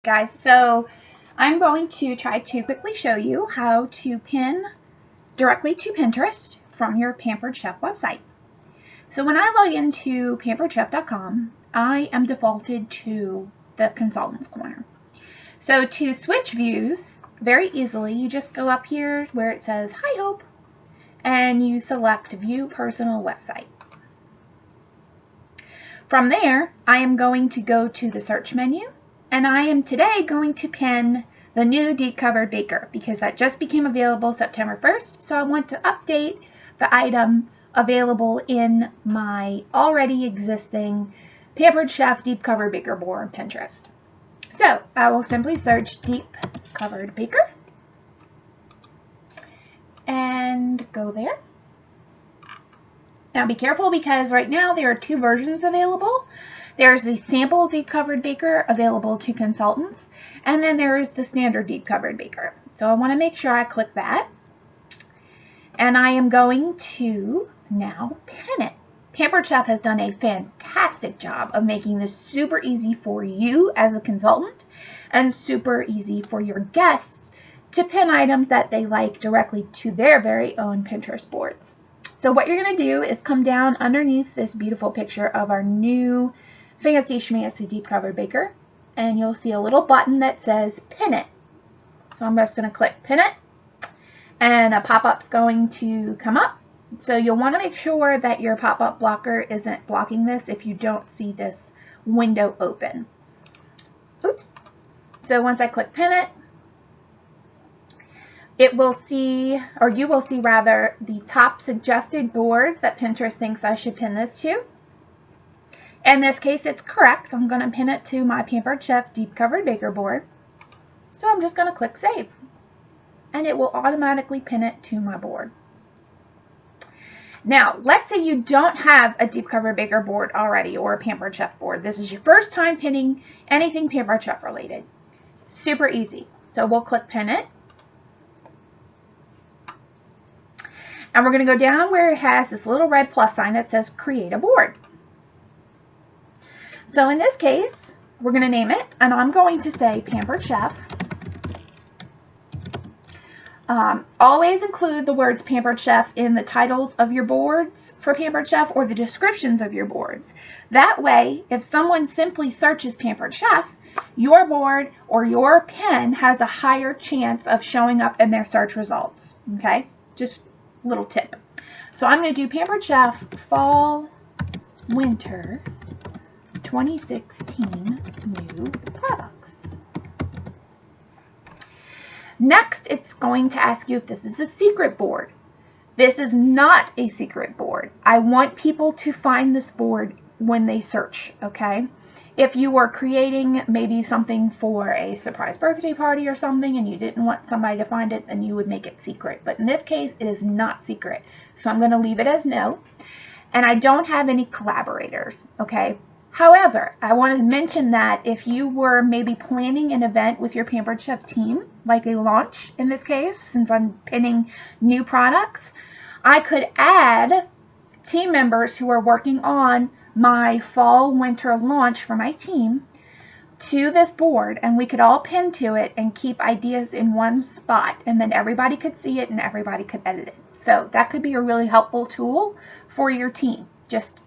Guys, so I'm going to try to quickly show you how to pin directly to Pinterest from your Pampered Chef website. So when I log into pamperedchef.com, I am defaulted to the Consultants Corner. So to switch views very easily, you just go up here where it says Hi Hope, and you select View Personal Website. From there, I am going to go to the search menu, and I am today going to pin the new deep covered baker because that just became available September 1st. So I want to update the item available in my already existing Pampered Chef deep covered baker board on Pinterest. So I will simply search deep covered baker and go there. Now be careful because right now there are two versions available. There's the sample deep covered baker available to consultants, and then there is the standard deep covered baker. So I want to make sure I click that, and I am going to now pin it. Pampered Chef has done a fantastic job of making this super easy for you as a consultant and super easy for your guests to pin items that they like directly to their very own Pinterest boards. So what you're going to do is come down underneath this beautiful picture of our new fancy schmancy deep covered baker, and you'll see a little button that says pin it. So I'm just going to click pin it, and a pop-up's going to come up. So you'll want to make sure that your pop-up blocker isn't blocking this if you don't see this window open. Oops. So once I click pin it, it will see, or you will see rather, the top suggested boards that Pinterest thinks I should pin this to. In this case, it's correct. I'm going to pin it to my Pampered Chef deep covered baker board. So I'm just going to click save, and it will automatically pin it to my board. Now, let's say you don't have a deep covered baker board already or a Pampered Chef board. This is your first time pinning anything Pampered Chef related. Super easy. So we'll click pin it. And we're going to go down where it has this little red plus sign that says create a board. So in this case, we're going to name it, and I'm going to say Pampered Chef. Always include the words Pampered Chef in the titles of your boards for Pampered Chef or the descriptions of your boards. That way, if someone simply searches Pampered Chef, your board or your pin has a higher chance of showing up in their search results. Okay? Just a little tip. So I'm going to do Pampered Chef Fall Winter 2016 new products. Next, it's going to ask you if this is a secret board. This is not a secret board. I want people to find this board when they search, okay? If you were creating maybe something for a surprise birthday party or something and you didn't want somebody to find it, then you would make it secret. But in this case, it is not secret. So I'm going to leave it as no. And I don't have any collaborators, okay? However, I want to mention that if you were maybe planning an event with your Pampered Chef team, like a launch in this case, since I'm pinning new products, I could add team members who are working on my fall winter launch for my team to this board, and we could all pin to it and keep ideas in one spot, and then everybody could see it and everybody could edit it. So that could be a really helpful tool for your team. Just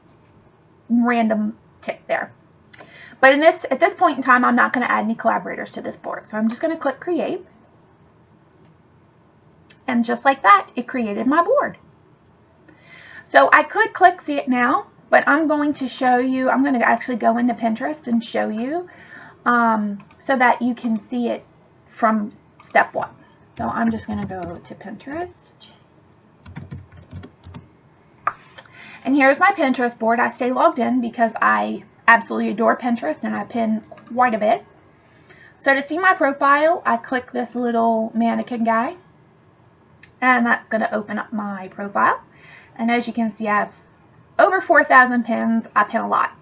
random tip there. But at this point in time, I'm not going to add any collaborators to this board. So I'm just going to click create. And just like that, it created my board. So I could click see it now, but I'm going to show you, I'm going to actually go into Pinterest and show you so that you can see it from step one. So I'm just going to go to Pinterest. And here's my Pinterest board. I stay logged in because I absolutely adore Pinterest and I pin quite a bit. So to see my profile, I click this little mannequin guy, and that's going to open up my profile. And as you can see, I have over 4,000 pins. I pin a lot.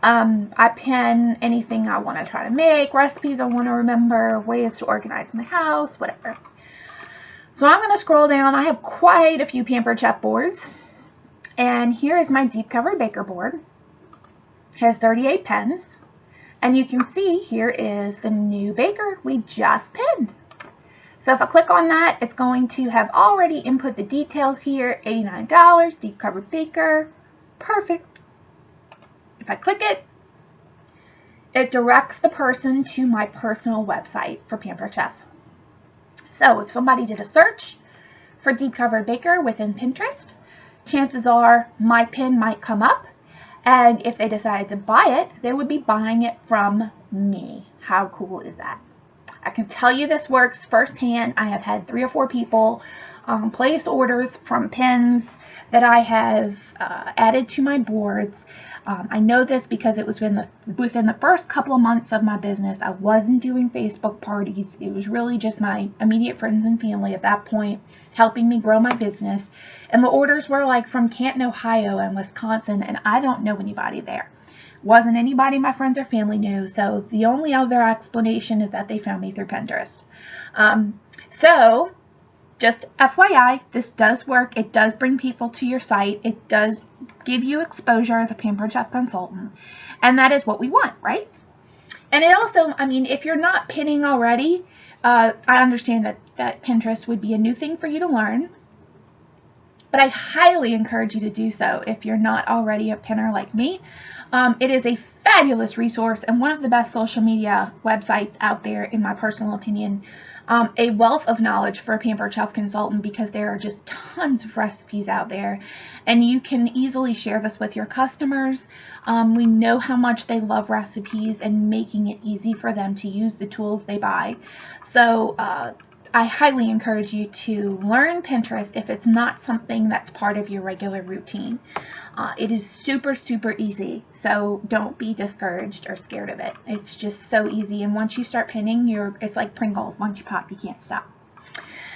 I pin anything I want to try to make, recipes I want to remember, ways to organize my house, whatever. So I'm going to scroll down. I have quite a few Pampered Chef boards. And here is my deep covered baker board. It has 38 pens. And you can see here is the new baker we just pinned. So if I click on that, it's going to have already input the details here. $89, deep covered baker. Perfect. If I click it, it directs the person to my personal website for Pampered Chef. So if somebody did a search for deep covered baker within Pinterest, chances are my pin might come up. And if they decided to buy it, they would be buying it from me. How cool is that? I can tell you this works firsthand. I have had 3 or 4 people place orders from pins that I have added to my boards. I know this because it was within the first couple of months of my business. I wasn't doing Facebook parties. It was really just my immediate friends and family at that point helping me grow my business. And the orders were like from Canton, Ohio and Wisconsin, and I don't know anybody there. Wasn't anybody my friends or family knew, so the only other explanation is that they found me through Pinterest. So just FYI, this does work. It does bring people to your site. It does give you exposure as a Pampered Chef consultant, and that is what we want, right? And it also, I mean, if you're not pinning already, I understand that Pinterest would be a new thing for you to learn, but I highly encourage you to do so if you're not already a pinner like me. It is a fabulous resource and one of the best social media websites out there, in my personal opinion. A wealth of knowledge for a Pampered Chef consultant, because there are just tons of recipes out there and you can easily share this with your customers. We know how much they love recipes and making it easy for them to use the tools they buy. So I highly encourage you to learn Pinterest if it's not something that's part of your regular routine. It is super, super easy, so don't be discouraged or scared of it. It's just so easy, and once you start pinning, it's like Pringles. Once you pop, you can't stop.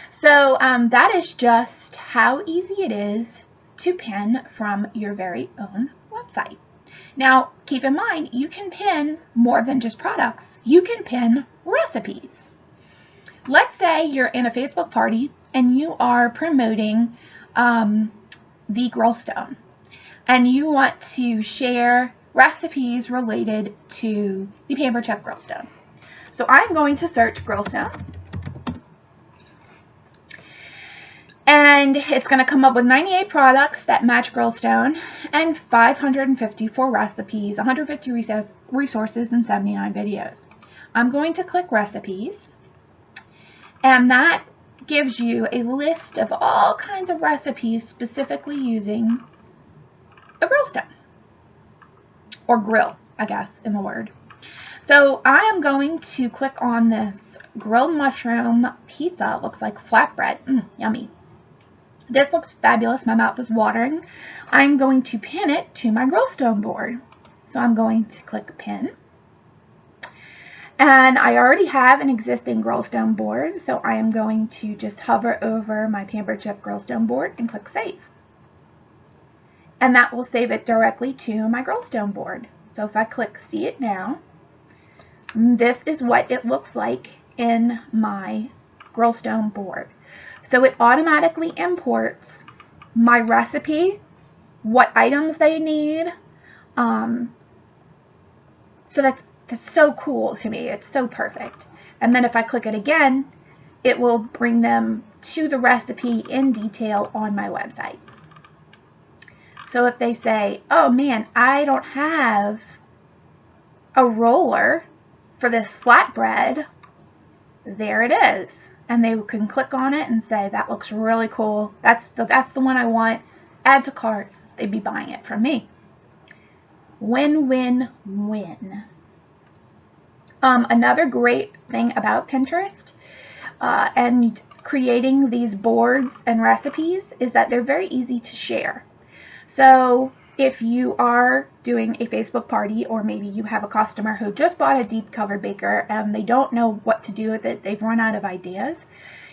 So that is just how easy it is to pin from your very own website. Now, keep in mind, you can pin more than just products. You can pin recipes. Let's say you're in a Facebook party and you are promoting the Grillstone, and you want to share recipes related to the Pampered Chef Grillstone. So I'm going to search Grillstone, and it's going to come up with 98 products that match Grillstone and 554 recipes, 150 resources, and 79 videos. I'm going to click recipes, and that gives you a list of all kinds of recipes specifically using a Grillstone, or grill, I guess, in the word. So I am going to click on this grilled mushroom pizza. It looks like flatbread. Yummy. This looks fabulous. My mouth is watering. I'm going to pin it to my Grillstone board. So I'm going to click pin. And I already have an existing Grillstone board, so I am going to just hover over my Pampered Chef Grillstone board and click save. And that will save it directly to my Grillstone board. So if I click see it now, this is what it looks like in my Grillstone board. So it automatically imports my recipe, what items they need. So that's so cool to me. It's so perfect. And then if I click it again, it will bring them to the recipe in detail on my website. So if they say, oh man, I don't have a roller for this flatbread, there it is. And they can click on it and say, that looks really cool. That's the one I want. Add to cart. They'd be buying it from me. Win, win, win. Another great thing about Pinterest and creating these boards and recipes is that they're very easy to share. So if you are doing a Facebook party, or maybe you have a customer who just bought a deep covered baker and they don't know what to do with it, they've run out of ideas,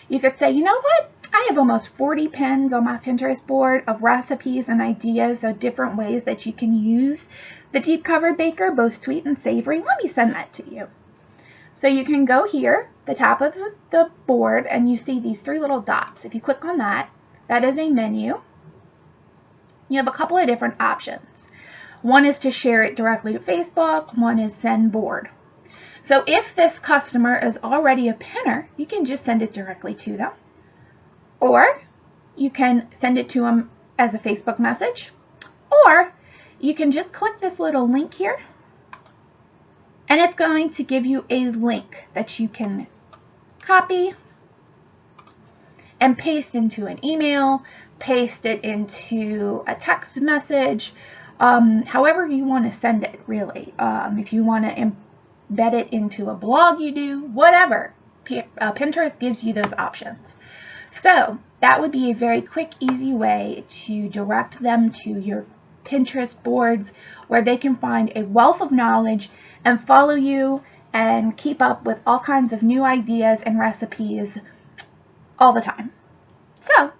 you could say, you know what? I have almost 40 pins on my Pinterest board of recipes and ideas of different ways that you can use the deep covered baker, both sweet and savory. Let me send that to you. So you can go here, the top of the board, and you see these 3 little dots. If you click on that, that is a menu. You have a couple of different options. One is to share it directly to Facebook, one is send board. So if this customer is already a pinner, you can just send it directly to them. Or you can send it to them as a Facebook message. Or you can just click this little link here, and it's going to give you a link that you can copy and paste into an email, paste it into a text message, however you want to send it, really. If you want to embed it into a blog, you do, whatever. Pinterest gives you those options. So that would be a very quick, easy way to direct them to your Pinterest boards where they can find a wealth of knowledge and follow you and keep up with all kinds of new ideas and recipes all the time. So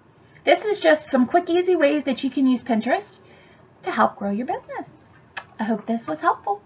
this is just some quick, easy ways that you can use Pinterest to help grow your business. I hope this was helpful.